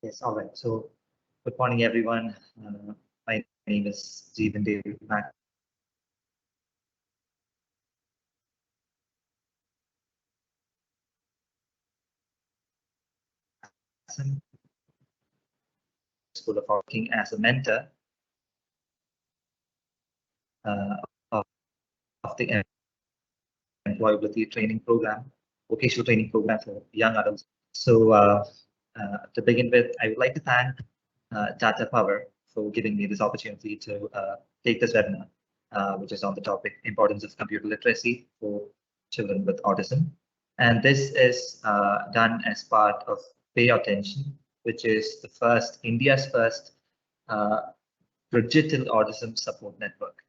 Yes, all right. So, good morning, everyone. My name is Jeevan David Maxim, School of Working as a mentor uh, of, of the Employability Training Program, vocational training program for young adults. So, to begin with, I would like to thank Tata Power for giving me this opportunity to take this webinar, which is on the topic importance of computer literacy for children with autism. And this is done as part of Pay Attention, which is India's first digital autism support network.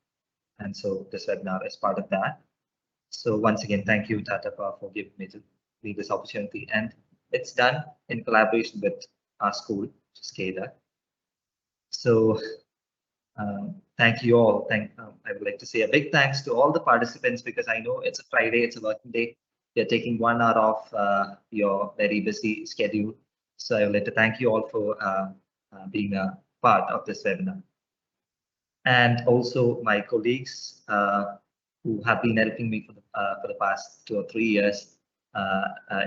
And so this webinar is part of that. So once again, thank you, Tata Power, for giving me this opportunity. And it's done in collaboration with our school, which is CADRRE. So thank you all. I would like to say a big thanks to all the participants, because I know it's a Friday, it's a working day. You're taking 1 hour off your very busy schedule. So I would like to thank you all for being a part of this webinar. And also my colleagues who have been helping me for the past 2 or 3 years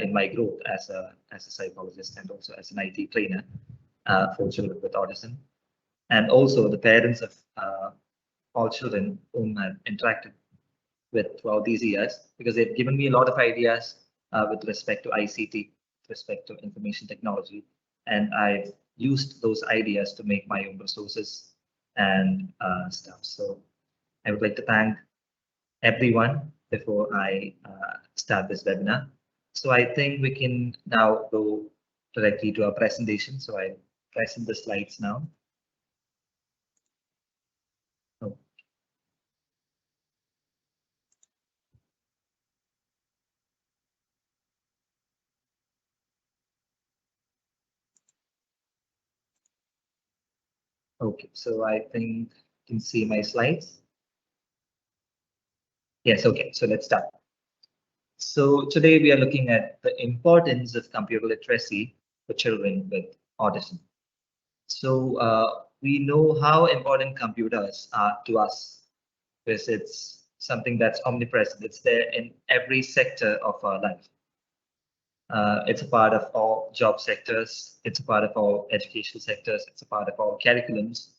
in my growth as a psychologist and also as an IT trainer for children with autism. And also the parents of all children whom I've interacted with throughout these years, because they've given me a lot of ideas with respect to ICT, with respect to information technology, and I've used those ideas to make my own resources and stuff. So I would like to thank everyone before I start this webinar. So I think we can now go directly to our presentation. So I present the slides now. Oh. Okay, so I think you can see my slides. Yes, okay, so let's start. So today we are looking at the importance of computer literacy for children with autism. So we know how important computers are to us, because it's something that's omnipresent. It's there in every sector of our life. It's a part of all job sectors. It's a part of all educational sectors. It's a part of all curriculums,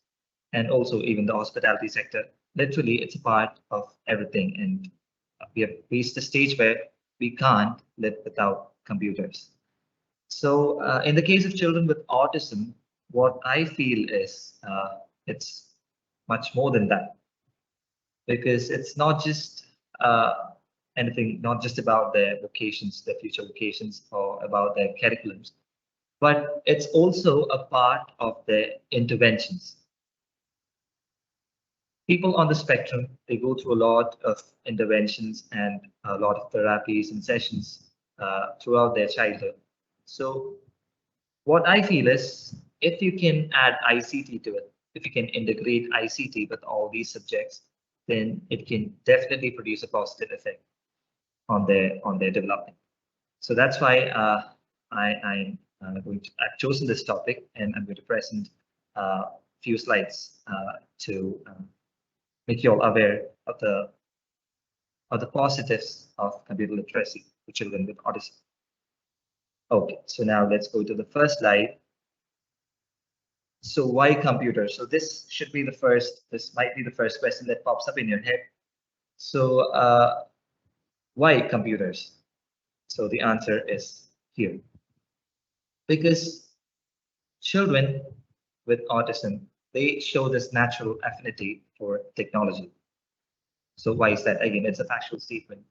and also even the hospitality sector. Literally, it's a part of everything. And we have reached a stage where we can't live without computers. So in the case of children with autism, what I feel is it's much more than that, because it's not just anything, not just about their vocations, their future vocations, or about their curriculums, but it's also a part of their interventions. People on the spectrum, they go through a lot of interventions and a lot of therapies and sessions throughout their childhood. So what I feel is, if you can add ICT to it, if you can integrate ICT with all these subjects, then it can definitely produce a positive effect on their development. So that's why I've chosen this topic, and I'm going to present a few slides to make you all aware of the positives of computer literacy for children with autism. Okay, so now let's go to the first slide. So why computers? So this should be this might be the first question that pops up in your head. So why computers? So the answer is here. Because children with autism, they show this natural affinity for technology. So why is that? Again, it's a factual statement.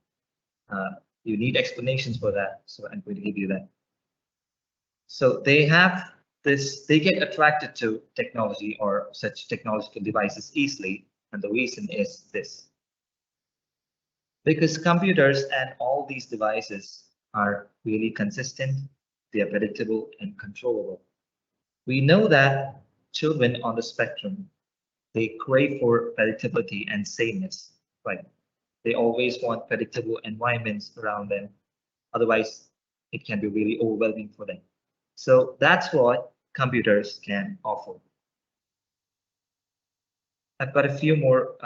You need explanations for that, so I'm going to give you that. So they get attracted to technology or such technological devices easily, and the reason is this. Because computers and all these devices are really consistent, they are predictable and controllable. We know that children on the spectrum, they crave for predictability and sameness, right? They always want predictable environments around them. Otherwise, it can be really overwhelming for them. So that's what computers can offer. I've got a few more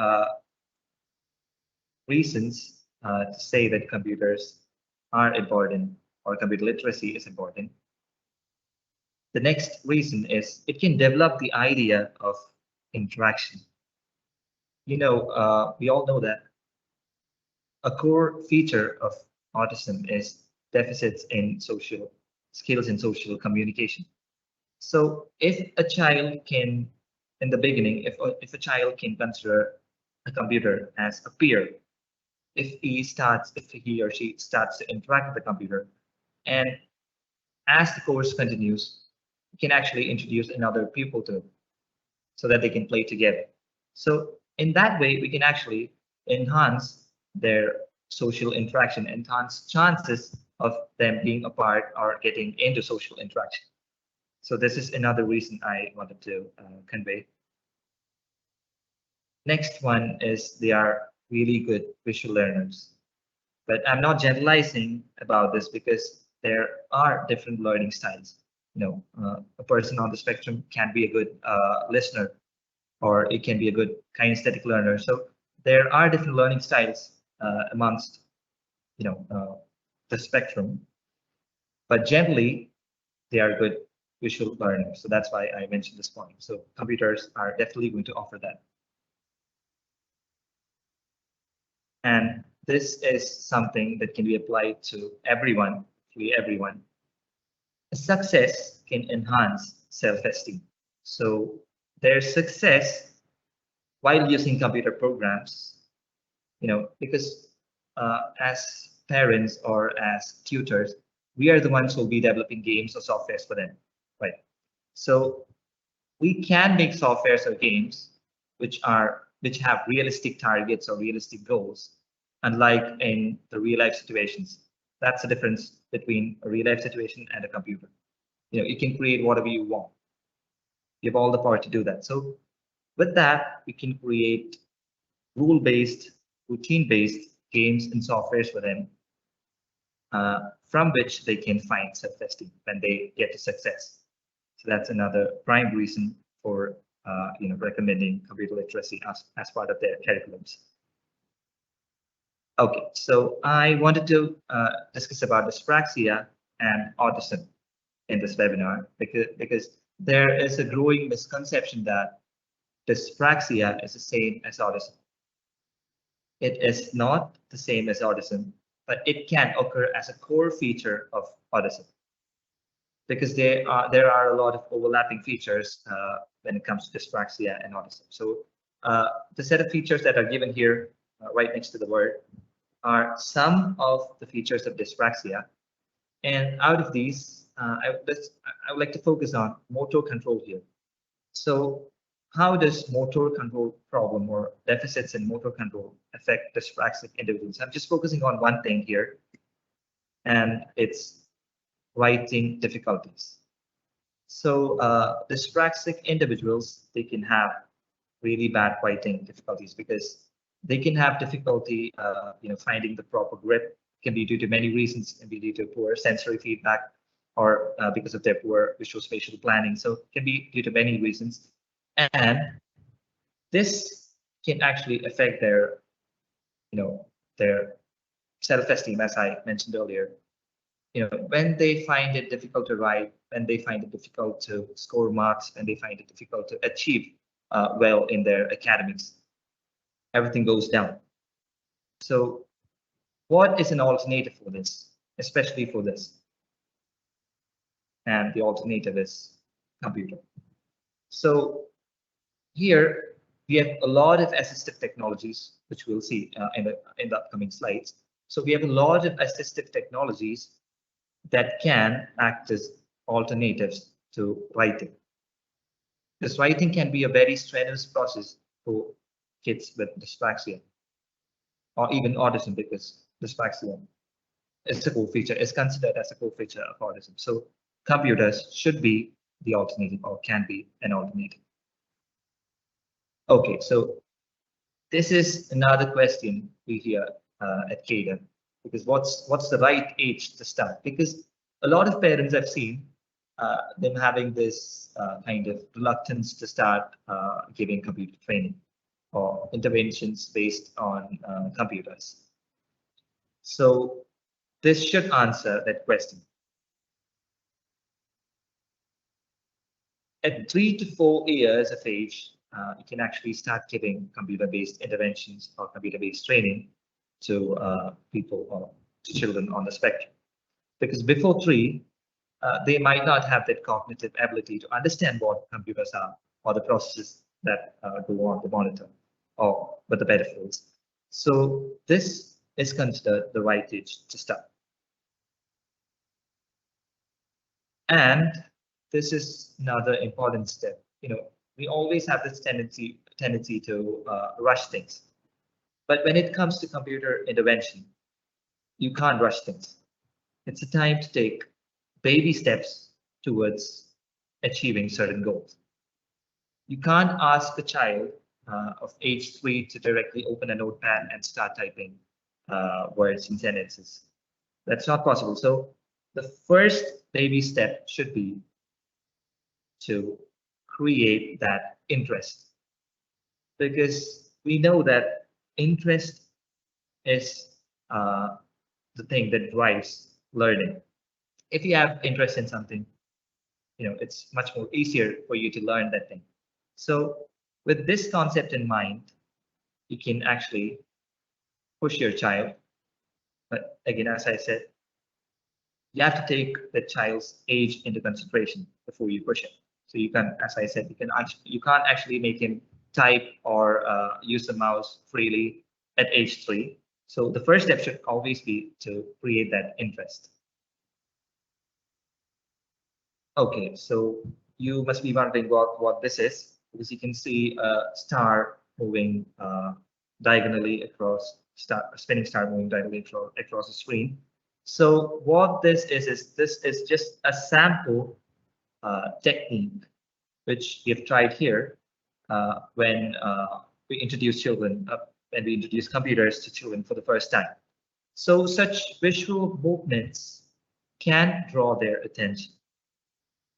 reasons to say that computers are important or computer literacy is important. The next reason is it can develop the idea of interaction. We all know that a core feature of autism is deficits in social skills and social communication. So if a child can, in the beginning, if a child can consider a computer as a peer, if he or she starts to interact with the computer, and as the course continues, you can actually introduce another pupil to it so that they can play together. So in that way, we can actually enhance their social interaction, enhance chances of them being a part or getting into social interaction. So this is another reason I wanted to convey. Next one is they are really good visual learners. But I'm not generalizing about this because there are different learning styles. A person on the spectrum can be a good listener, or it can be a good kinesthetic learner. So there are different learning styles amongst the spectrum, but generally they are good visual learners. So that's why I mentioned this point. So computers are definitely going to offer that. And this is something that can be applied to everyone, everyone. Success can enhance self-esteem. So their success while using computer programs, because as parents or as tutors, we are the ones who will be developing games or softwares for them, right? So we can make softwares or games which have realistic targets or realistic goals, unlike in the real life situations. That's the difference between a real life situation and a computer. You can create whatever you want. You have all the power to do that. So with that, we can create rule-based, routine-based games and softwares for them, from which they can find self-esteem when they get to success. So that's another prime reason for recommending computer literacy as part of their curriculums. Okay, so I wanted to discuss about dyspraxia and autism in this webinar because there is a growing misconception that dyspraxia is the same as autism. It is not the same as autism, but it can occur as a core feature of autism because there are a lot of overlapping features when it comes to dyspraxia and autism. So the set of features that are given here right next to the word are some of the features of dyspraxia. And out of these, I would like to focus on motor control here. So how does motor control problem or deficits in motor control affect dyspraxic individuals? I'm just focusing on one thing here, and it's writing difficulties. So dyspraxic individuals, they can have really bad writing difficulties because they can have difficulty finding the proper grip. It can be due to many reasons. It can be due to poor sensory feedback or because of their poor visual spatial planning. So it can be due to many reasons. And this can actually affect their self-esteem, as I mentioned earlier. When they find it difficult to write, when they find it difficult to score marks, when they find it difficult to achieve well in their academics, everything goes down. So what is an alternative for this, especially for this? And the alternative is computer. So here we have a lot of assistive technologies, which we'll see in the upcoming slides. So we have a lot of assistive technologies that can act as alternatives to writing. Because writing can be a very strenuous process for kids with dyspraxia or even autism, because dyspraxia is a core feature, is considered as a core feature of autism. So computers should be the alternative or can be an alternative. Okay, so this is another question we hear at CADRRE, because what's the right age to start? Because a lot of parents I've seen, them having this kind of reluctance to start giving computer training or interventions based on computers. So this should answer that question. At 3 to 4 years of age, you can actually start giving computer-based interventions or computer-based training to people or to children on the spectrum. Because before 3, they might not have that cognitive ability to understand what computers are or the processes that go on the monitor or with the peripherals. So this is considered the right age to start. And this is another important step. We always have this tendency to rush things. But when it comes to computer intervention, you can't rush things. It's a time to take baby steps towards achieving certain goals. You can't ask a child of age 3 to directly open a notepad and start typing words and sentences. That's not possible. So the first baby step should be to create that interest, because we know that interest is the thing that drives learning. If you have interest in something, it's much more easier for you to learn that thing. So with this concept in mind, you can actually push your child. But again, as I said, you have to take the child's age into consideration before you push it. So you can, as I said, you can't actually make him type or use the mouse freely at age 3. So the first step should always be to create that interest. Okay, so you must be wondering what this is, because you can see a star moving diagonally across, spinning star moving diagonally across the screen. So what this is just a sample technique which we have tried here when we introduce children, when we introduce computers to children for the first time. So such visual movements can draw their attention.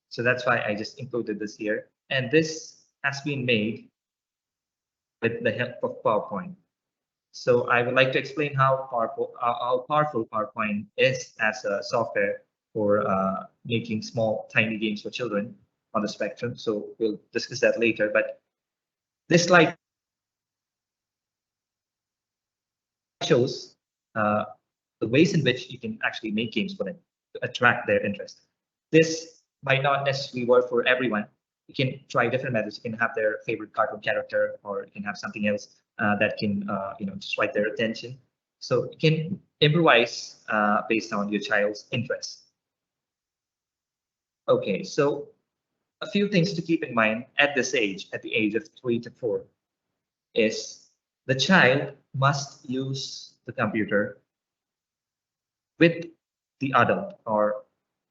So that's why I just included this here. And this has been made with the help of PowerPoint. So I would like to explain how powerful PowerPoint is as a software for making small, tiny games for children on the spectrum. So we'll discuss that later. But this slide shows the ways in which you can actually make games for them to attract their interest. This might not necessarily work for everyone. You can try different methods. You can have their favorite cartoon character, or you can have something else that can strike their attention. So you can improvise based on your child's interests. Okay, so a few things to keep in mind at this age, at the age of 3 to 4, is the child must use the computer with the adult, or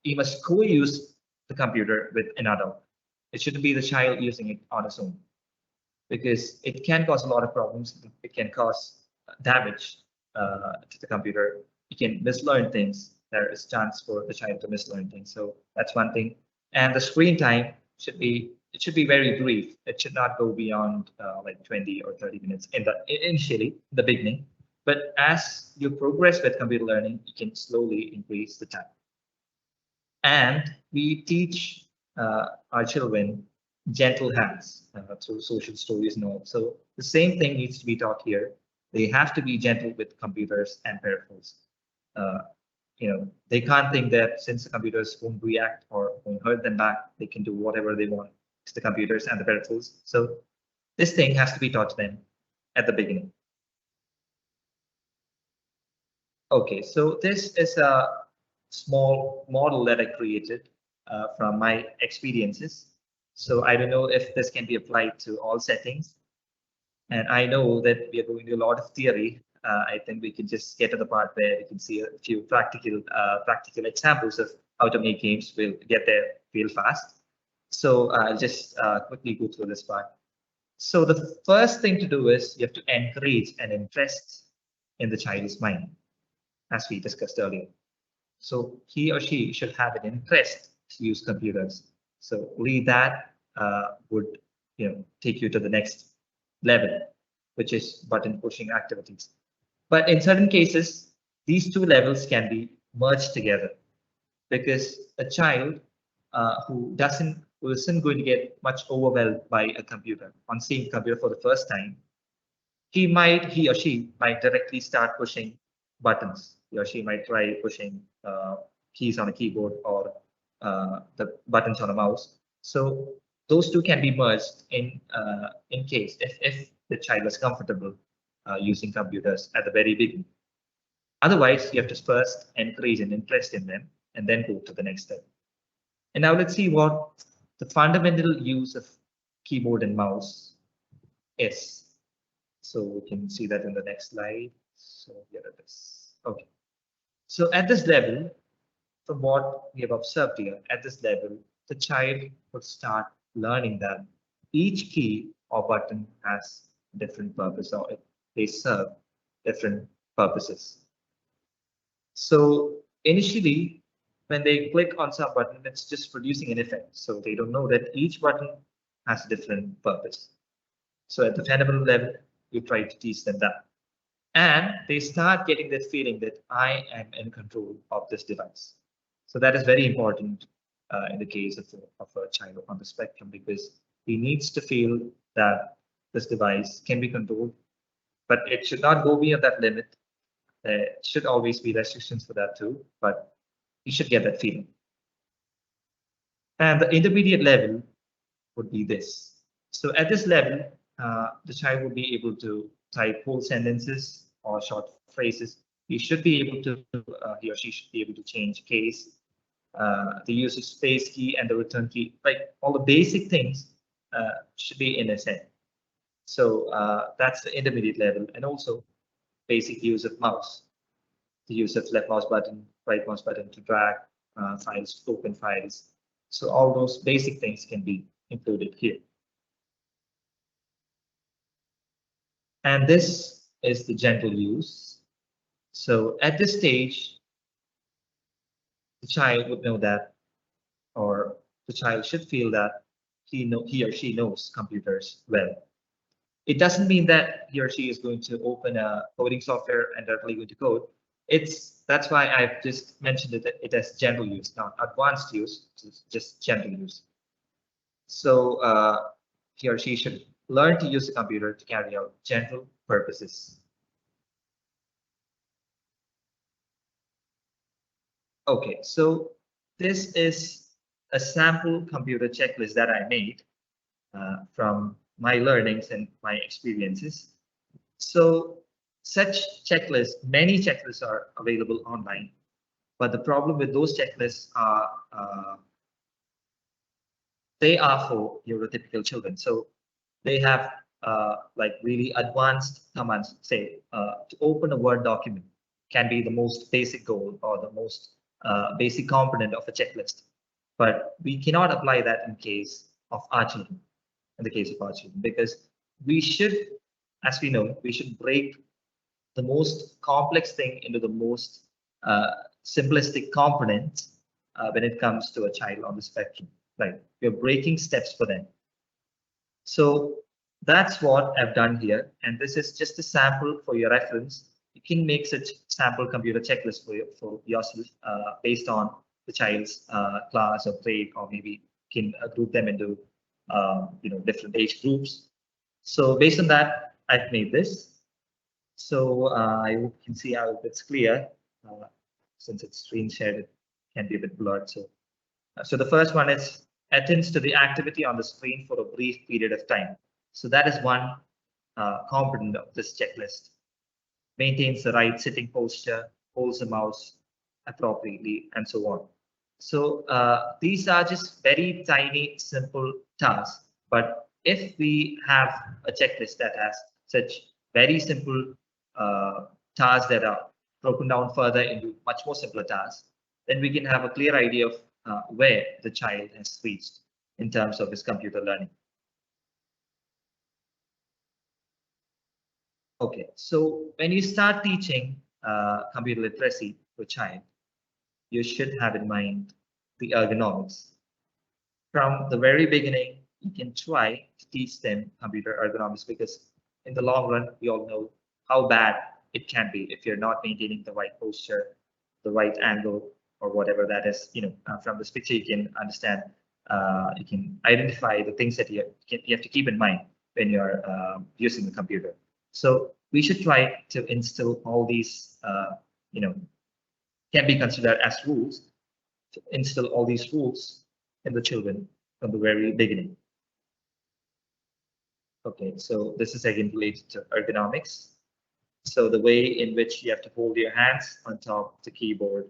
he must co-use the computer with an adult. It shouldn't be the child using it on its own, because it can cause a lot of problems. It can cause damage to the computer. You can mislearn things. There is chance for the child to mislearn things. So that's one thing. And the screen time should be very brief. It should not go beyond like 20 or 30 minutes initially, in the beginning. But as you progress with computer learning, you can slowly increase the time. And we teach our children gentle hands through social stories and all. So the same thing needs to be taught here. They have to be gentle with computers and peripherals. They can't think that since the computers won't react or won't hurt them back, they can do whatever they want to the computers and the peripherals. So this thing has to be taught to them at the beginning. Okay, so this is a small model that I created from my experiences. So I don't know if this can be applied to all settings. And I know that we are going to do a lot of theory. I think we can just get to the part where we can see a few practical examples of how to make games. We'll get there real fast. So I'll just quickly go through this part. So the first thing to do is you have to encourage an interest in the child's mind, as we discussed earlier. So he or she should have an interest use computers. So only that would take you to the next level, which is button pushing activities. But in certain cases, these two levels can be merged together, because a child who isn't going to get much overwhelmed by a computer on seeing a computer for the first time, he or she might directly start pushing buttons. He or she might try pushing keys on a keyboard or the buttons on a mouse. So those two can be merged in case if the child is comfortable using computers at the very beginning. Otherwise, you have to first encourage an interest in them and then go to the next step. And now let's see what the fundamental use of keyboard and mouse is. So we can see that in the next slide. So here it is. Okay. So at this level, from what we have observed here, at this level, the child would start learning that each key or button has different purpose, or they serve different purposes. So initially, when they click on some button, it's just producing an effect. So they don't know that each button has a different purpose. So at the fundamental level, you try to teach them that. And they start getting that feeling that I am in control of this device. So that is very important in the case of a child on the spectrum, because he needs to feel that this device can be controlled, but it should not go beyond that limit. There should always be restrictions for that too, but you should get that feeling. And the intermediate level would be this. So at this level, the child would be able to type whole sentences or short phrases. He should be able to, he or she should be able to change case, the use of space key and the return key, like all the basic things should be in his head. So that's the intermediate level, and also basic use of mouse, the use of left mouse button, right mouse button to drag files, open files. So all those basic things can be included here. And this is the gentle use. So at this stage, the child would know that, or the child should feel that he or she knows computers well. It doesn't mean that he or she is going to open a coding software and directly going to code. That's why I've just mentioned it as general use, not advanced use, just general use. So he or she should learn to use the computer to carry out general purposes. Okay, so this is a sample computer checklist that I made from my learnings and my experiences. So such checklists, many checklists are available online, but the problem with those checklists are they are for neurotypical children. So they have like really advanced commands. Say to open a Word document can be the most basic goal or the most basic component of a checklist, but we cannot apply that in case of our children. In the case of our children, because we should, as we know, we should break the most complex thing into the most simplistic components when it comes to a child on the spectrum. Right, we're breaking steps for them. So that's what I've done here, and this is just a sample for your reference. You can make such sample computer checklist for yourself based on the child's class or grade, or maybe can group them into different age groups. So based on that, I've made this. So I hope you can see how it's clear. Since it's screen shared, it can be a bit blurred. So the first one is attends to the activity on the screen for a brief period of time. So that is one component of this checklist. Maintains the right sitting posture, holds the mouse appropriately, and so on. So these are just very tiny, simple tasks. But if we have a checklist that has such very simple tasks that are broken down further into much more simpler tasks, then we can have a clear idea of where the child has reached in terms of his computer learning. Okay, so when you start teaching computer literacy to a child, you should have in mind the ergonomics. From the very beginning, you can try to teach them computer ergonomics, because in the long run, we all know how bad it can be if you're not maintaining the right posture, the right angle, or whatever that is. From this picture, you can understand, you can identify the things that you have to keep in mind when you're using the computer. So we should try to instill all these, can be considered as rules, to instill all these rules in the children from the very beginning. Okay, so this is again related to ergonomics. So the way in which you have to hold your hands on top of the keyboard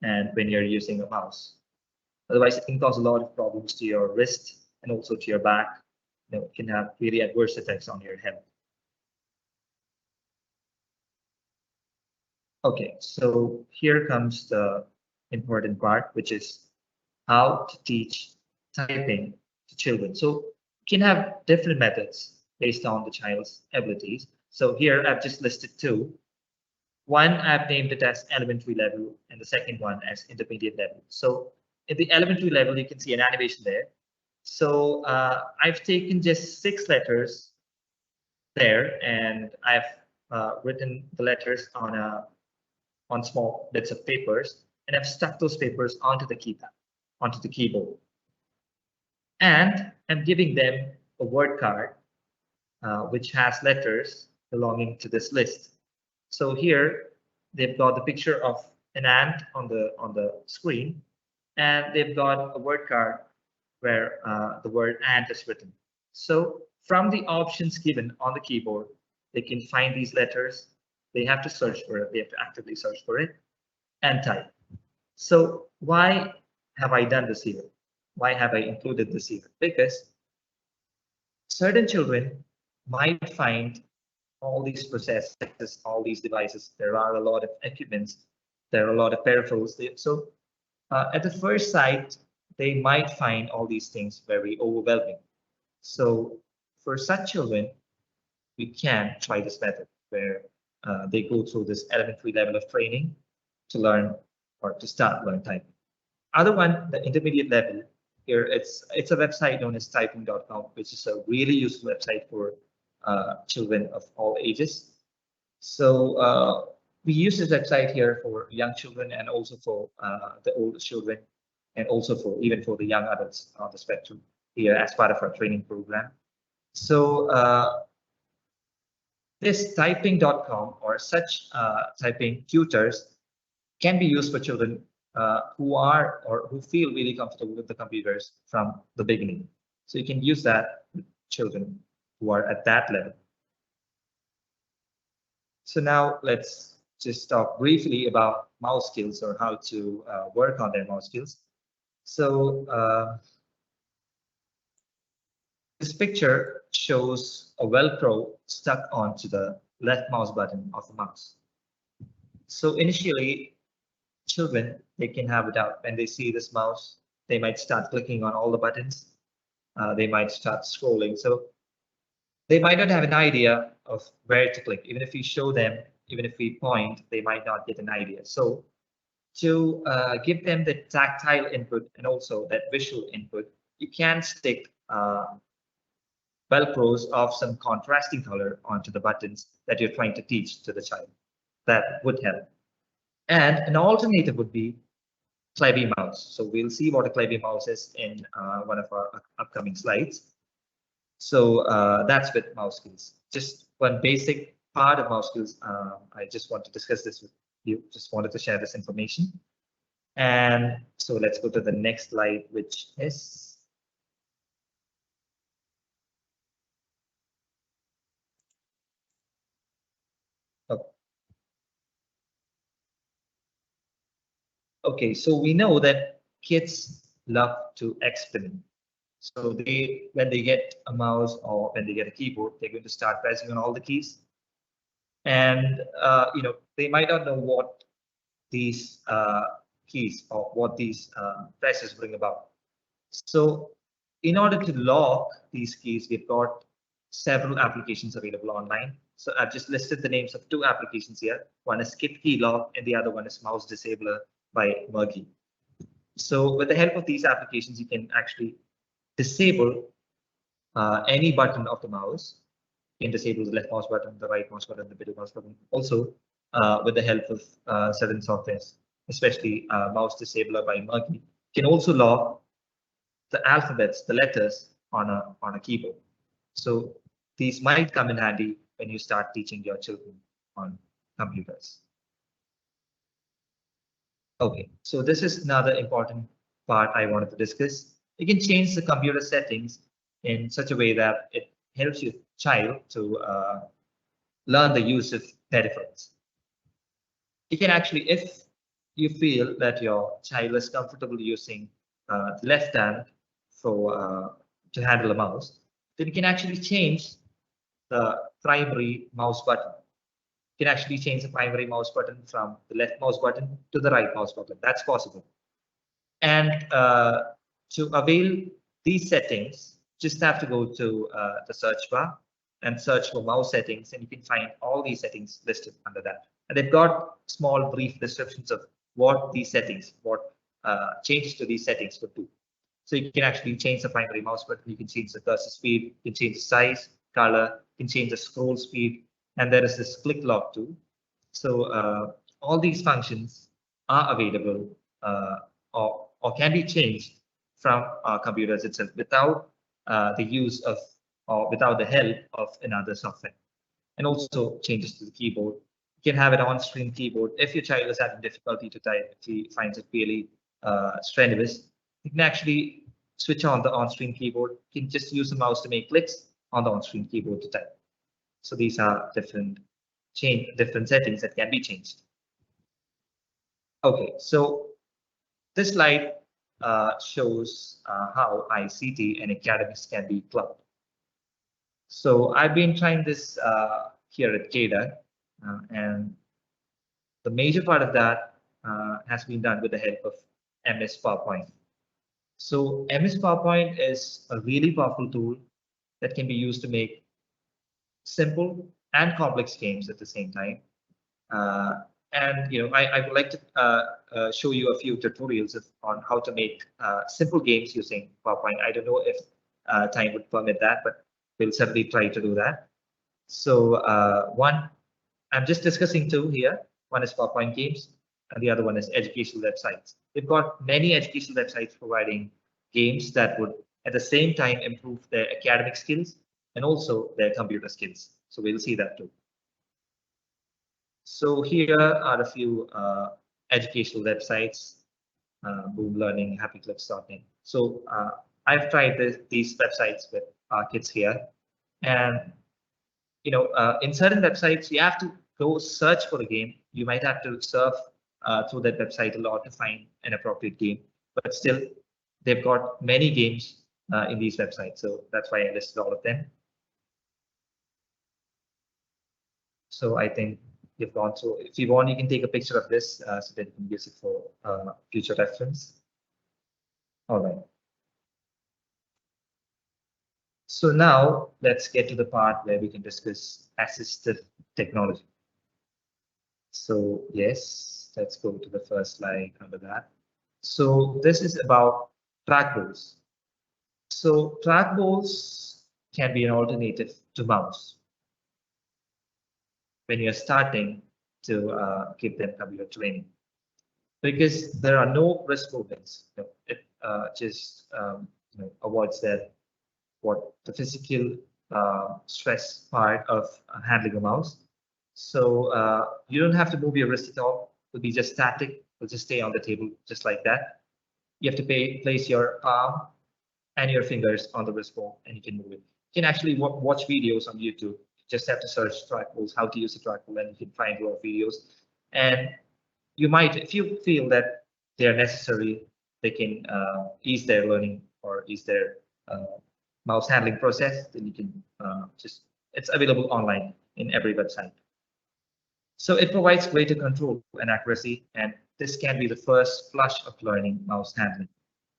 and when you're using a mouse. Otherwise, it can cause a lot of problems to your wrist and also to your back. It can have really adverse effects on your health. Okay, so here comes the important part, which is how to teach typing to children. So you can have different methods based on the child's abilities. So here I've just listed two. One, I've named it as elementary level, and the second one as intermediate level. So in the elementary level, you can see an animation there. So I've taken just 6 letters there, and I've written the letters on small bits of papers, and I've stuck those papers onto the keypad, onto the keyboard. And I'm giving them a word card, which has letters belonging to this list. So here they've got the picture of an ant on the screen, and they've got a word card where the word ant is written. So from the options given on the keyboard, they can find these letters. They have to search for it. They have to actively search for it and type. So why have I done this here? Why have I included this here? Because certain children might find all these processes, all these devices. There are a lot of equipments. There are a lot of peripherals. So at the first sight, they might find all these things very overwhelming. So for such children, we can try this method where they go through this elementary level of training to learn or to start learn typing. Other one, the intermediate level, here it's a website known as typing.com, which is a really useful website for children of all ages. So we use this website here for young children and also for the older children, and also for even for the young adults on the spectrum here as part of our training program. So this typing.com or such typing tutors can be used for children who are or who feel really comfortable with the computers from the beginning. So you can use that with children who are at that level. So now let's just talk briefly about mouse skills, or how to work on their mouse skills. So this picture shows a Velcro stuck onto the left mouse button of the mouse. So initially, children, they can have a doubt when they see this mouse. They might start clicking on all the buttons. They might start scrolling. So they might not have an idea of where to click. Even if we show them, even if we point, they might not get an idea. So to give them the tactile input and also that visual input, you can stick Velcros of some contrasting color onto the buttons that you're trying to teach to the child. That would help. And an alternative would be Clevy mouse. So we'll see what a Clevy mouse is in one of our upcoming slides. So that's with mouse skills. Just one basic part of mouse skills. I just want to discuss this with you. Just wanted to share this information. And so let's go to the next slide, which is okay, so we know that kids love to experiment. So when they get a mouse or when they get a keyboard, they're going to start pressing on all the keys. And they might not know what these keys or what these presses bring about. So in order to lock these keys, we've got several applications available online. So I've just listed the names of 2 applications here. One is Kit Key Lock and the other one is Mouse Disabler by Murgy. So with the help of these applications, you can actually disable any button of the mouse. You can disable the left mouse button, the right mouse button, the middle mouse button. Also, with the help of certain softwares, especially mouse disabler by Merky, you can also lock the alphabets, the letters on a keyboard. So these might come in handy when you start teaching your children on computers. Okay, so this is another important part I wanted to discuss. You can change the computer settings in such a way that it helps your child to learn the use of peripherals. You can actually, if you feel that your child is comfortable using the left hand for to handle a mouse, then you can actually change the primary mouse button. You can actually change the primary mouse button from the left mouse button to the right mouse button. That's possible. And to avail these settings, just have to go to the search bar and search for mouse settings, and you can find all these settings listed under that. And they've got small brief descriptions of what these settings, what changes to these settings would do. So you can actually change the primary mouse button, you can change the cursor speed, you can change the size, color, you can change the scroll speed, and there is this click lock too. So all these functions are available or can be changed from our computers itself without the use of or without the help of another software. And also changes to the keyboard. You can have an on-screen keyboard. If your child is having difficulty to type, if he finds it really strenuous, you can actually switch on the on-screen keyboard. You can just use the mouse to make clicks on the on-screen keyboard to type. So these are different settings that can be changed. Okay, so this slide shows how ICT and academics can be clubbed. So I've been trying this here at CADRRE, and the major part of that has been done with the help of MS PowerPoint. So MS PowerPoint is a really powerful tool that can be used to make simple and complex games at the same time. And I would like to show you a few tutorials on how to make simple games using PowerPoint. I don't know if time would permit that, but we'll certainly try to do that. So one, I'm just discussing two here. One is PowerPoint games, and the other one is educational websites. We've got many educational websites providing games that would at the same time improve their academic skills and also their computer skills. So we'll see that too. So here are a few educational websites, Boom Learning, HappyClips.net. So I've tried these websites with our kids here, and in certain websites you have to go search for a game. You might have to surf through that website a lot to find an appropriate game, but still they've got many games in these websites. So that's why I listed all of them. So I think you've gone through. If you want, you can take a picture of this so that you can use it for future reference. All right. So now let's get to the part where we can discuss assistive technology. So yes, let's go to the first slide under that. So this is about trackballs. So trackballs can be an alternative to mouse when you're starting to give them computer training, because there are no wrist movements. It just avoids that the physical stress part of handling a mouse. So you don't have to move your wrist at all. It'll be just static. It'll just stay on the table just like that. You have to place your palm and your fingers on the wrist ball, and you can move it. You can actually watch videos on YouTube. You just have to search trackballs, how to use a trackball, and you can find a lot of videos. And you might, if you feel that they are necessary, they can ease their learning or ease their mouse handling process, then you can it's available online in every website. So it provides greater control and accuracy, and this can be the first flush of learning mouse handling.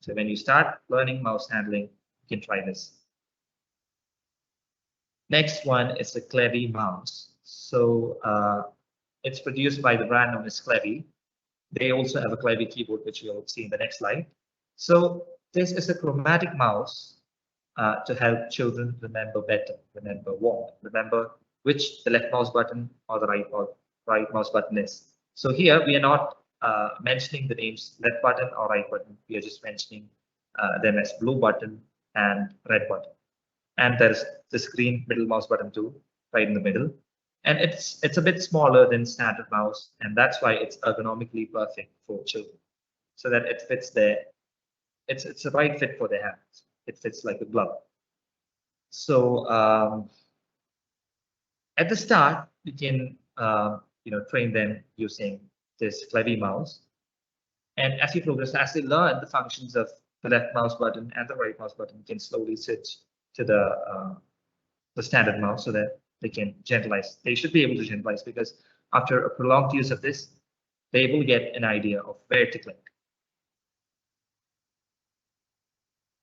So when you start learning mouse handling, you can try this. Next one is the Clevy mouse. So it's produced by the brand known as Clevy, They also have a Clivey keyboard, which we'll see in the next slide. So this is a chromatic mouse to help children remember better, remember what, remember which the left mouse button or the right mouse button is. So here we are not mentioning the names left button or right button. We are just mentioning them as blue button and red button. And there's this green middle mouse button too, right in the middle. And it's a bit smaller than standard mouse, and that's why it's ergonomically perfect for children, so that it fits there. It's a right fit for their hands. It fits like a glove. So at the start, we can train them using this Clivey mouse, and as you progress, as they learn the functions of the left mouse button and the right mouse button, you can slowly switch to the standard mouse so that they can generalize. They should be able to generalize, because after a prolonged use of this, they will get an idea of where to click.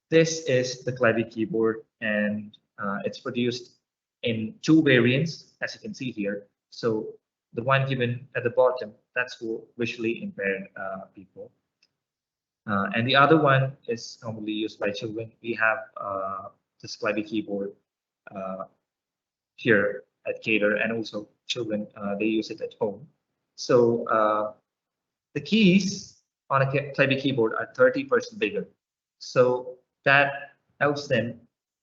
This is the Clivey keyboard, and it's produced in two variants, as you can see here. So the one given at the bottom, that's for visually impaired people. And the other one is normally used by children. We have this Clivey keyboard here at CADRRE, and also children, they use it at home. So the keys on a Clivey keyboard are 30% bigger. So that helps them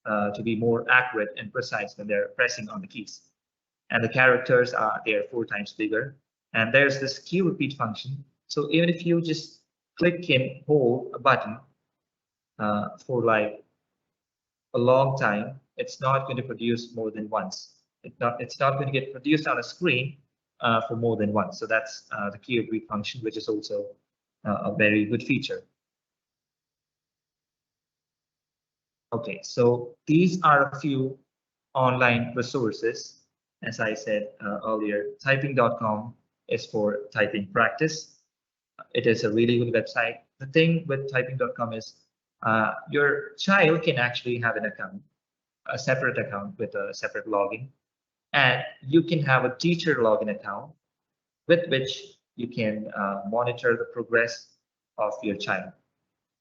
to be more accurate and precise when they're pressing on the keys. And the characters are 4 times bigger. And there's this key repeat function. So even if you just click and hold a button for like a long time, it's not going to produce more than once. It's not going to get produced on a screen for more than once. So that's the key repeat function, which is also a very good feature. Okay, so these are a few online resources. As I said earlier, typing.com is for typing practice. It is a really good website. The thing with typing.com is your child can actually have an account, a separate account with a separate login, and you can have a teacher login account with which you can monitor the progress of your child.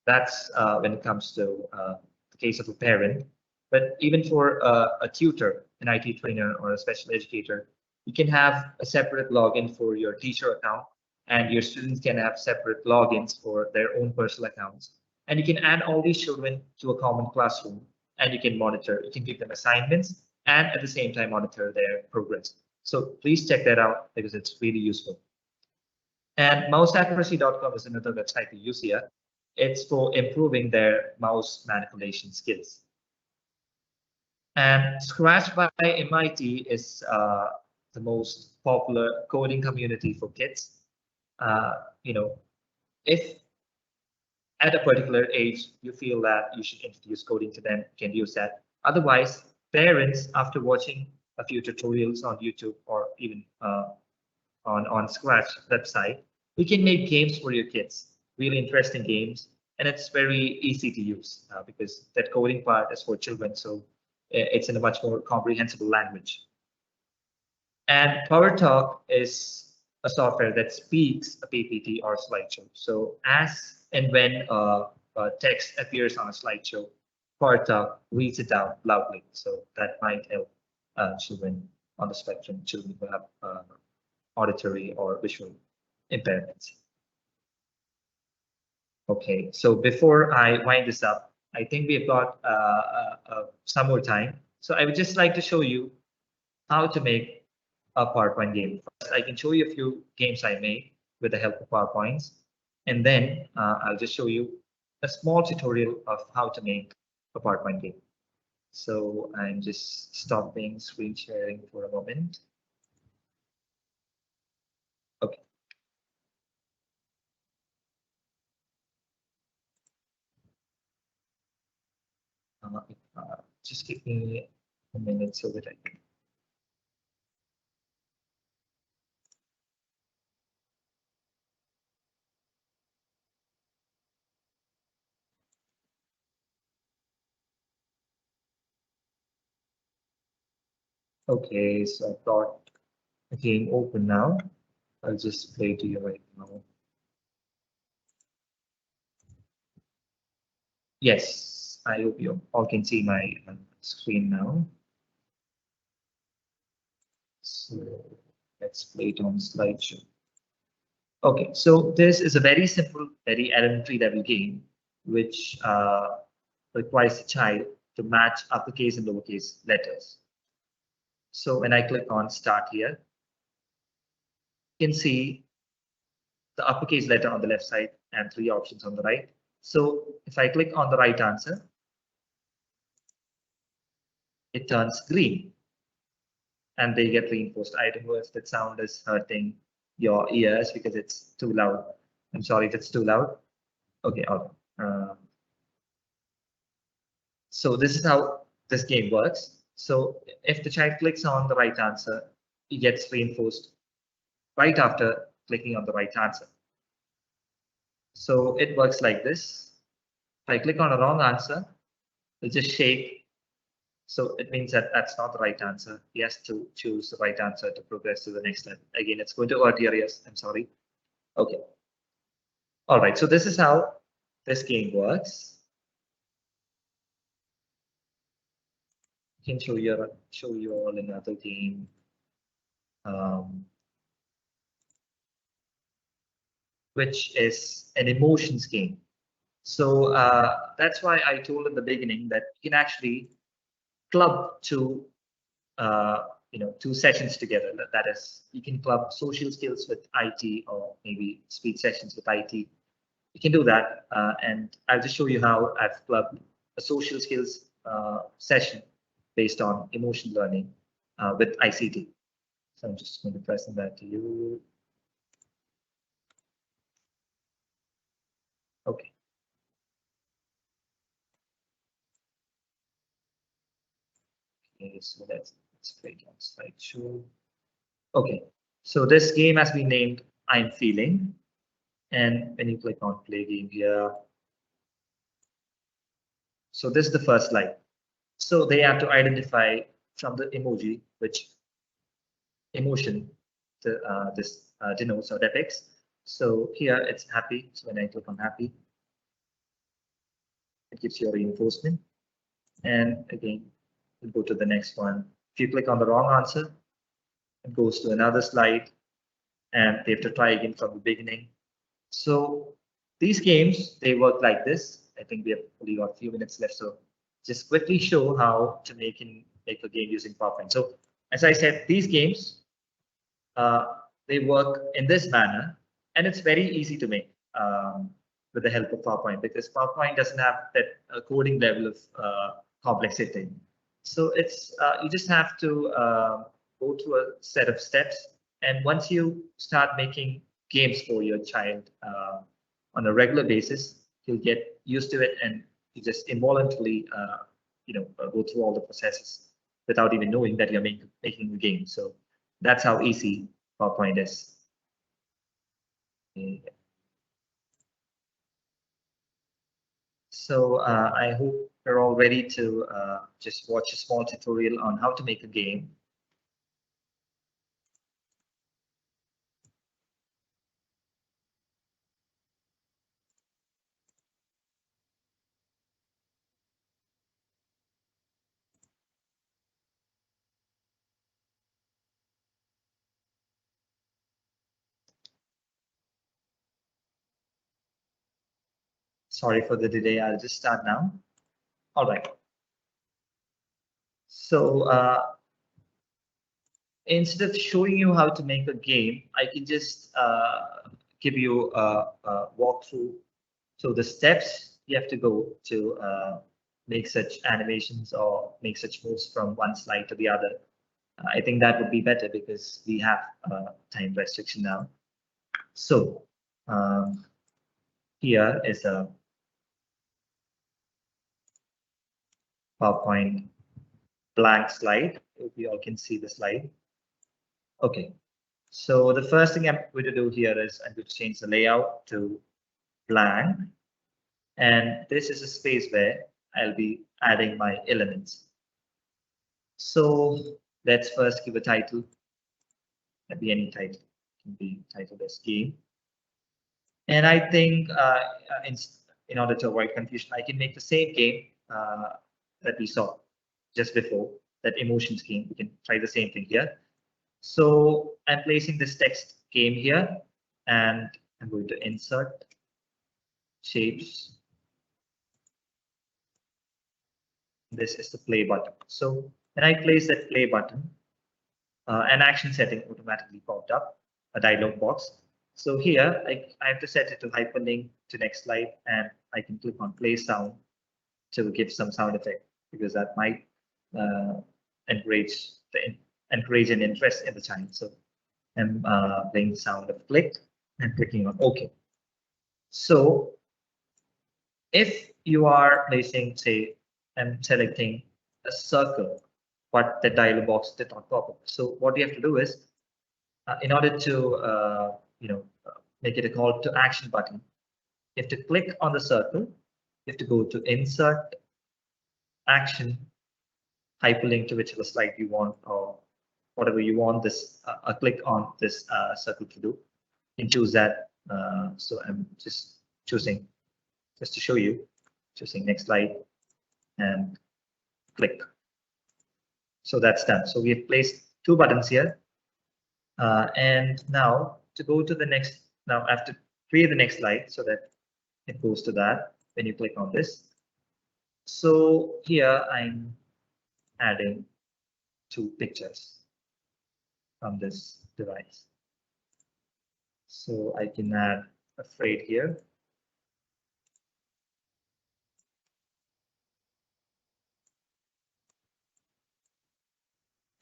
That's when it comes to the case of a parent. But even for a tutor, an IT trainer, or a special educator, you can have a separate login for your teacher account, and your students can have separate logins for their own personal accounts. And you can add all these children to a common classroom, and you can monitor, you can give them assignments, and at the same time monitor their progress. So please check that out, because it's really useful. And mouseaccuracy.com is another website to use here. It's for improving their mouse manipulation skills. And Scratch by MIT is the most popular coding community for kids. If at a particular age you feel that you should introduce coding to them, you can use that. Otherwise, parents, after watching a few tutorials on YouTube or even on Scratch website, you can make games for your kids, really interesting games, and it's very easy to use because that coding part is for children, so it's in a much more comprehensible language. And PowerTalk is a software that speaks a PPT or slideshow. So as and when text appears on a slideshow, PowerTalk reads it out loudly. So that might help children on the spectrum, children who have auditory or visual impairments. Okay, so before I wind this up, I think we've got some more time. So I would just like to show you how to make a PowerPoint game. First, I can show you a few games I made with the help of PowerPoints, and then I'll just show you a small tutorial of how to make a PowerPoint game. So I'm just stopping screen sharing for a moment. Okay. Just give me a minute so that I can. Okay, so I've got the game open now. I'll just play to you right now. Yes, I hope you all can see my screen now. So let's play it on slideshow. Okay, so this is a very simple, very elementary level game, which requires the child to match uppercase and lowercase letters. So when I click on start here, you can see the uppercase letter on the left side and 3 options on the right. So if I click on the right answer, it turns green and they get reinforced. I don't know if that sound is hurting your ears because it's too loud. I'm sorry if it's too loud. Okay, all right. So this is how this game works. So if the child clicks on the right answer, he gets reinforced right after clicking on the right answer. So it works like this. If I click on a wrong answer, it'll just shake. So it means that that's not the right answer. He has to choose the right answer to progress to the next level. Again, it's going to hurt your ears. I'm sorry. Okay. All right. So this is how this game works. I can show you all another game. Which is an emotions game. So that's why I told in the beginning that you can actually club two, two sessions together. That is, you can club social skills with IT or maybe speech sessions with IT. You can do that, and I'll just show you how I've clubbed a social skills session based on emotion learning with ICT. So I'm just going to present that to you. Okay. Okay, so let's play on slideshow. Okay, so this game has been named I'm Feeling. And when you click on play game here, so this is the first slide. So they have to identify from the emoji which emotion this denotes or depicts. So here it's happy. So when I click on happy, it gives you a reinforcement. And again, we'll go to the next one. If you click on the wrong answer, it goes to another slide and they have to try again from the beginning. So these games, they work like this. I think we have only got a few minutes left. So just quickly show how to make a game using PowerPoint. So as I said, these games, they work in this manner, and it's very easy to make with the help of PowerPoint because PowerPoint doesn't have that coding level of complexity. So it's you just have to go through a set of steps, and once you start making games for your child on a regular basis, you'll get used to it, and you just involuntarily, go through all the processes without even knowing that you're making the game. So that's how easy PowerPoint is. Okay. So I hope you're all ready to just watch a small tutorial on how to make a game. Sorry for the delay. I'll just start now. All right. So instead of showing you how to make a game, I can just give you a walkthrough. So the steps you have to go to make such animations or make such moves from one slide to the other. I think that would be better because we have time restriction now. So here is a PowerPoint blank slide. If you all can see the slide. Okay, so the first thing I'm going to do here is I'm going to change the layout to blank. And this is a space where I'll be adding my elements. So let's first give a title. Can be any title. It can be titled as game. And I think in order to avoid confusion, I can make the same game that we saw just before, that emotions game. We can try the same thing here. So I'm placing this text game here, and I'm going to insert shapes. This is the play button. So when I place that play button, an action setting automatically popped up, a dialog box. So here I have to set it to hyperlink to next slide, and I can click on play sound to give some sound effect, because that might encourage an interest in the child. So I'm playing the sound of click and clicking on OK. So if you are placing, say, I'm selecting a circle, but the dialog box did not pop up. So what you have to do is, in order to make it a call to action button, you have to click on the circle. You have to go to insert action, hyperlink to whichever slide you want, or whatever you want this click on this circle to do. You can choose that. So I'm just choosing, just to show you, choosing next slide and click. So that's done. So we have placed 2 buttons here. And now to go to the next, now I have to create the next slide so that it goes to that when you click on this. So here I'm adding 2 pictures from this device. So I can add a frame here.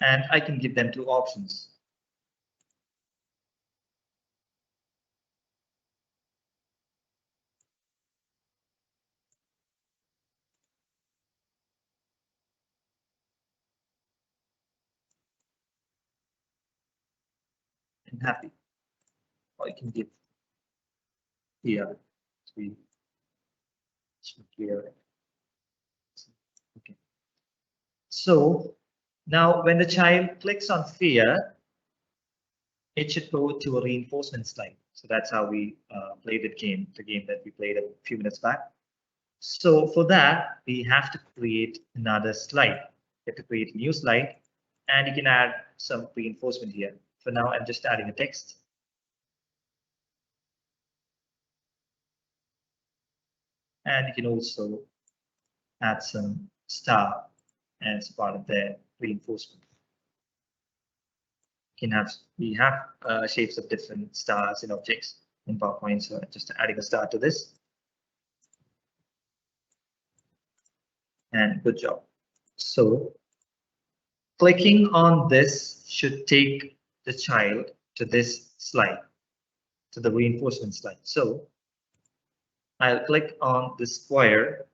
And I can give them 2 options. And happy. Or I can give here 3 clear. Okay. So now when the child clicks on fear, it should go to a reinforcement slide. So that's how we play the game that we played a few minutes back. So for that, we have to create another slide. You have to create a new slide, and you can add some reinforcement here. For now, I'm just adding a text. And you can also add some star as part of the reinforcement. We have shapes of different stars and objects in PowerPoint, so just adding a star to this. And good job. So clicking on this should take the child to this slide, to the reinforcement slide. So I'll click on the square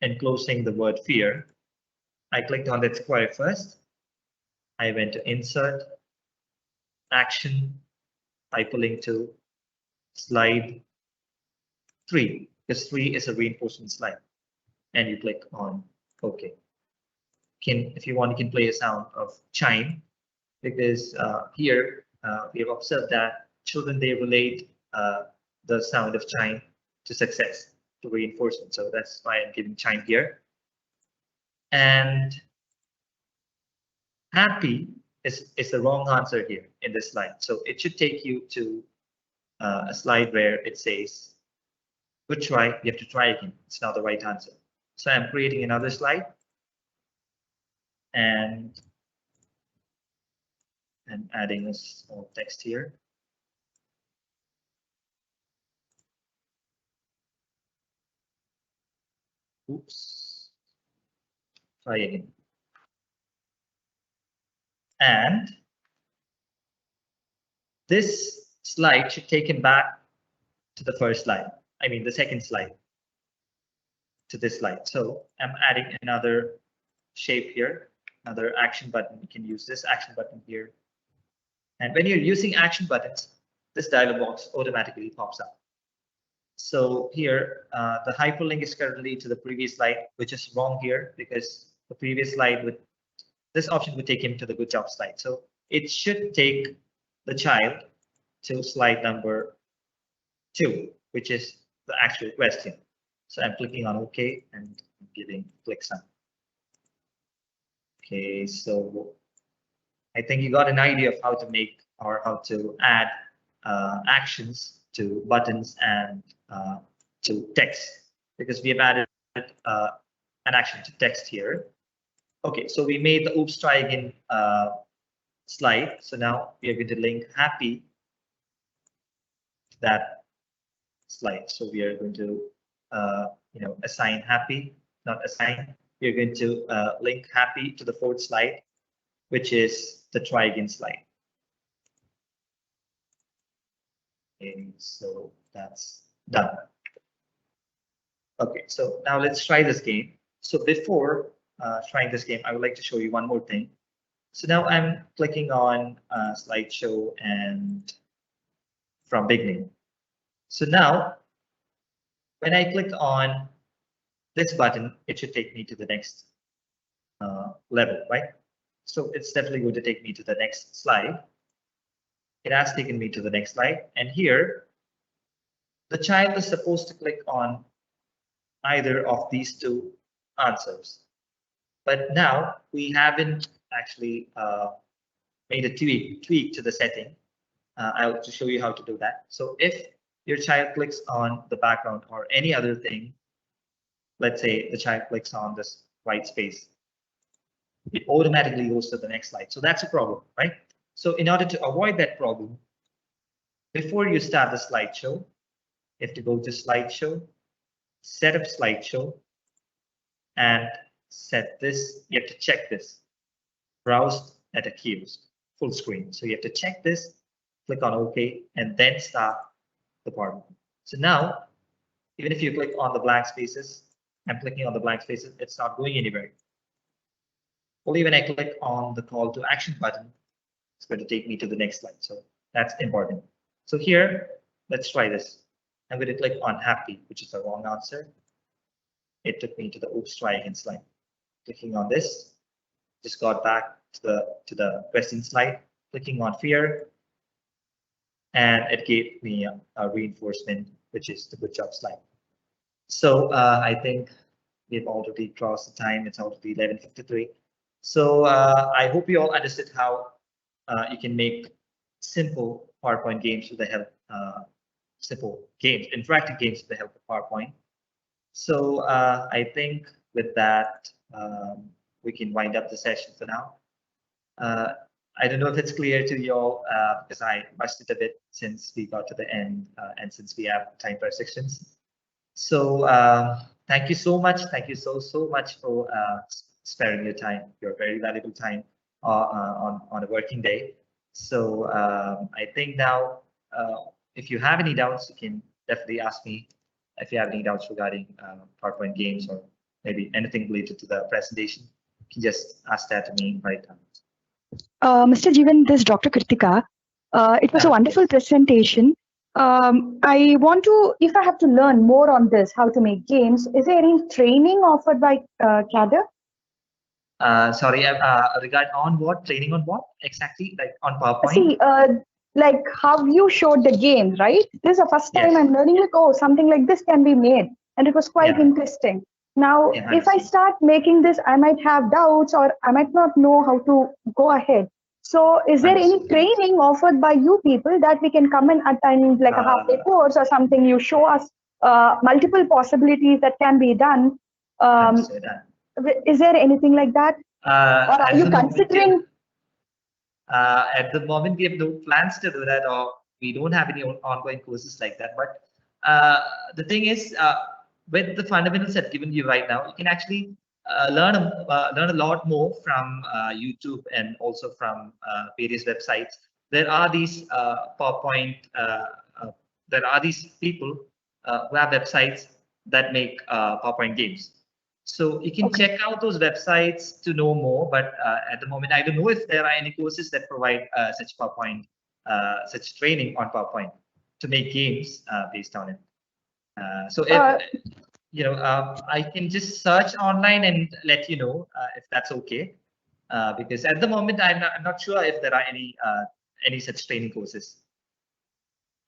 enclosing the word fear. I clicked on that square first. I went to insert, action, hyperlink to slide 3, because 3 is a reinforcement slide. And you click on OK. If you want, you can play a sound of chime, because here we have observed that children, they relate the sound of chime to success, to reinforcement. So that's why I'm giving chime here. And happy is the wrong answer here in this slide. So it should take you to a slide where it says, good try, you have to try again. It's not the right answer. So I'm creating another slide. And I'm adding a small text here. Oops. Try again. And this slide should take him back to the first slide. I mean, the second slide, to this slide. So I'm adding another shape here, another action button. You can use this action button here. And when you're using action buttons, this dialog box automatically pops up. So here, the hyperlink is currently to the previous slide, which is wrong here, because the previous slide with this option would take him to the good job slide. So it should take the child to slide number 2, which is the actual question. So I'm clicking on OK and giving click some. Okay, so I think you got an idea of how to make or how to add actions to buttons and to text, because we have added an action to text here. Okay, so we made the oops try again slide. So now we are going to link happy to that slide. So we are going to assign happy, not assign. We are going to link happy to the fourth slide, which is the try again slide. Okay, so that's done. Okay, so now let's try this game. So before trying this game, I would like to show you one more thing. So now I'm clicking on slideshow and from beginning. So now when I click on this button, it should take me to the next level, right? So it's definitely going to take me to the next slide. It has taken me to the next slide. And here, the child is supposed to click on either of these two answers. But now we haven't actually made a tweak to the setting. I'll just show you how to do that. So if your child clicks on the background or any other thing, let's say the child clicks on this white space, it automatically goes to the next slide. So that's a problem, right? So in order to avoid that problem, before you start the slideshow, you have to go to slideshow, set up slideshow, and set this. You have to check this, browse at a kiosk, full screen. So you have to check this, click on OK, and then start the part. So now, even if you click on the blank spaces, I'm clicking on the blank spaces, it's not going anywhere. Only when I click on the call to action button, it's going to take me to the next slide. So that's important. So here, let's try this. I'm going to click on happy, which is the wrong answer. It took me to the oops try again slide. Clicking on this, just got back to the question slide. Clicking on fear, and it gave me a reinforcement, which is the good job slide. So I think we've already crossed the time. It's already 11:53. So I hope you all understood how you can make simple PowerPoint games with the help, interactive games with the help of PowerPoint. So I think with that, we can wind up the session for now. I don't know if it's clear to you all because I rushed it a bit since we got to the end and since we have time restrictions. So thank you so much. Thank you so much for sparing your time, your very valuable time on a working day. So I think now, if you have any doubts, you can definitely ask me. If you have any doubts regarding PowerPoint games or maybe anything related to the presentation, you can just ask that to me right now. Mr. Jeevan, this is Dr. Kritika. It was a wonderful presentation. I want to, if I have to learn more on this, how to make games, is there any training offered by CADRRE? Sorry, regard on what? Training on what exactly? Like on PowerPoint? See, like how you showed the game, right? This is the first time I'm learning, like, oh, something like this can be made. And it was quite interesting. Now, if I start making this, I might have doubts or I might not know how to go ahead. So is there any training offered by you people that we can come and attend, like a half-day course or something? You show us multiple possibilities that can be done. Is there anything like that? Or are you considering? At the moment, we have no plans to do that, or we don't have any ongoing courses like that. But the thing is, with the fundamentals I've given you right now, you can actually learn a lot more from YouTube and also from various websites. There are these PowerPoint. There are these people who have websites that make PowerPoint games. So you can check out those websites to know more, but at the moment, I don't know if there are any courses that provide such PowerPoint, such training on PowerPoint to make games based on it. So if I can just search online and let you know if that's okay, because at the moment I'm not sure if there are any such training courses.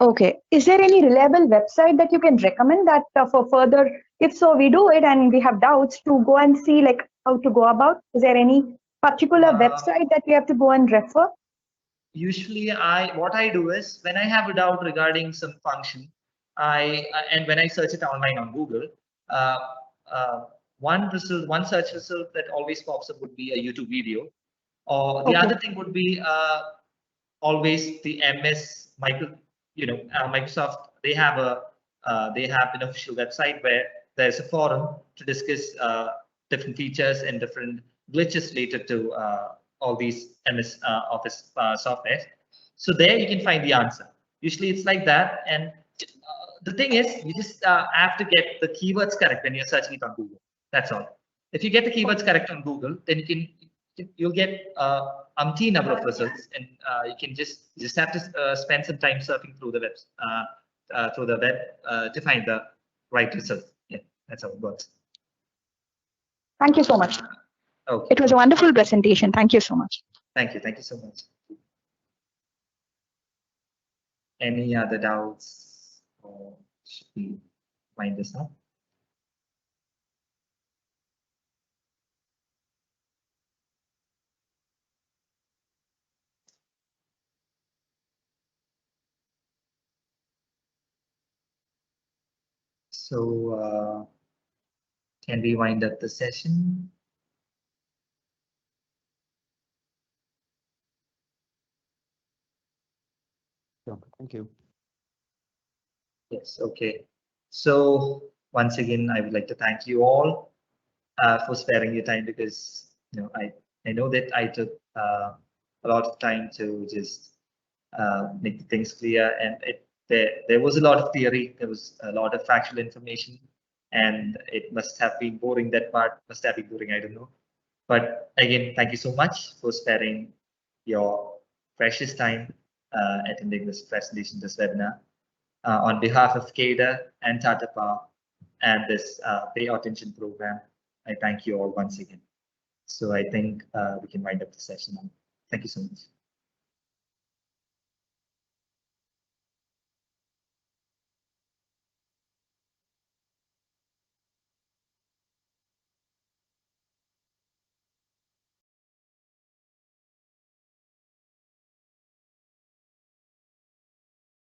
Okay. Is there any reliable website that you can recommend that for further, if so, we do it and we have doubts to go and see like how to go about? Is there any particular website that we have to go and refer? Usually what I do is when I have a doubt regarding some function, and when I search it online on Google, uh, one search result that always pops up would be a YouTube video, or the other thing would be always the Microsoft. They have an official website where there's a forum to discuss different features and different glitches related to all these MS Office software. So there you can find the answer. Usually it's like that. And the thing is, you just have to get the keywords correct when you're searching it on Google. That's all. If you get the keywords correct on Google, then you'll get umpteen number of results, and you can just have to spend some time surfing through the web to find the right result. Yeah, that's how it works. Thank you so much. Okay. It was a wonderful presentation. Thank you so much. Thank you. Thank you so much. Any other doubts, or should we wind this up? So can we wind up the session? Thank you. Yes, okay. So once again, I would like to thank you all for sparing your time, because I know that I took a lot of time to just make things clear, and there was a lot of theory, there was a lot of factual information, and it must have been boring. That part must have been boring, I don't know. But again, thank you so much for sparing your precious time attending this presentation, this webinar. On behalf of CADRRE and Tata Power and this Pay Attention program, I thank you all once again. So I think we can wind up the session now. Thank you so much.